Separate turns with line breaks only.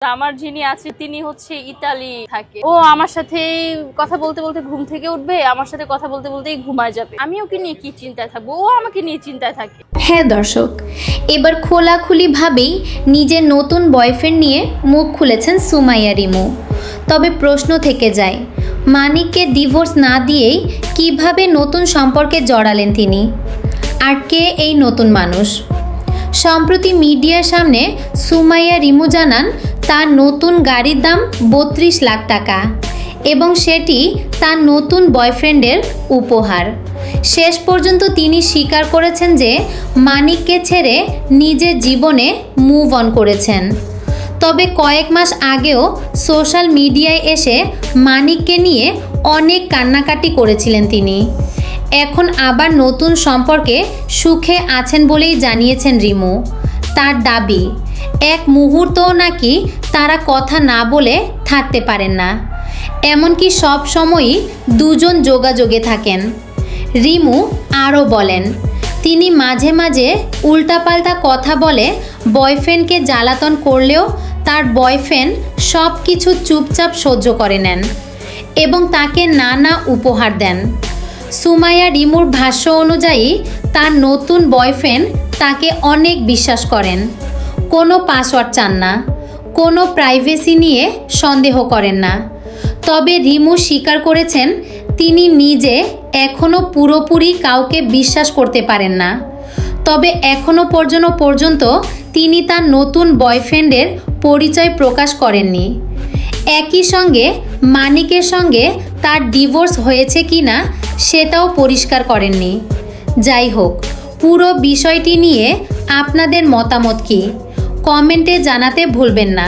আমার যিনি আছে তিনি হচ্ছে ইতালি থাকে। ও আমার সাথে কথা বলতে বলতে ঘুম থেকে উঠবে, আমার সাথে কথা বলতে বলতেই ঘুমায় যাবে। আমি ওকে নিয়ে কি চিন্তায় থাকবো, ও আমাকে নিয়ে চিন্তায় থাকে।
হ্যাঁ দর্শক, এবার খোলাখুলিভাবেই নিজের নতুন বয়ফ্রেন্ড নিয়ে মুখ খুলেছেন সুমাইয়া রিমু। তবে প্রশ্ন থেকে যায়, মানিককে ডিভোর্স না দিয়েই কিভাবে নতুন সম্পর্কে জড়ালেন তিনি? আর কে এই নতুন মানুষ? সম্প্রতি মিডিয়ার সামনে সুমাইয়া রিমু জানান তার নতুন গাড়ির দাম 32 লাখ টাকা এবং সেটি তার নতুন বয়ফ্রেন্ডের উপহার। শেষ পর্যন্ত তিনি স্বীকার করেছেন যে মানিককে ছেড়ে নিজের জীবনে মুভ অন করেছেন। তবে কয়েক মাস আগেও সোশ্যাল মিডিয়ায় এসে মানিককে নিয়ে অনেক কান্নাকাটি করেছিলেন তিনি। এখন আবার নতুন সম্পর্কে সুখে আছেন বলেই জানিয়েছেন রিমু। তার দাবি, এক মুহূর্তও নাকি তারা কথা না বলে থাকতে পারেন না, এমনকি সব সময়ই দুজন যোগাযোগে থাকেন। রিমু আরও বলেন, তিনি মাঝে মাঝে উল্টাপাল্টা কথা বলে বয়ফ্রেন্ডকে জ্বালাতন করলেও তার বয়ফ্রেন্ড সব কিছু চুপচাপ সহ্য করে নেন এবং তাকে নানা উপহার দেন। সুমাইয়া রিমুর ভাষ্য অনুযায়ী তার নতুন বয়ফ্রেন্ড তাকে অনেক বিশ্বাস করেন, কোনো পাসওয়ার্ড চান না, কোনো প্রাইভেসি নিয়ে সন্দেহ করেন না। তবে রিমু স্বীকার করেছেন তিনি নিজে এখনও পুরোপুরি কাউকে বিশ্বাস করতে পারেন না। তবে এখনও পর্যন্ত তিনি তার নতুন বয়ফ্রেন্ডের পরিচয় প্রকাশ করেননি। একই সঙ্গে মানিকের সঙ্গে তার ডিভোর্স হয়েছে কিনা সেটাও পরিষ্কার করেননি। যাই হোক, পুরো বিষয়টি নিয়ে আপনাদের মতামত কী? কমেন্টে জানাতে ভুলবেন না।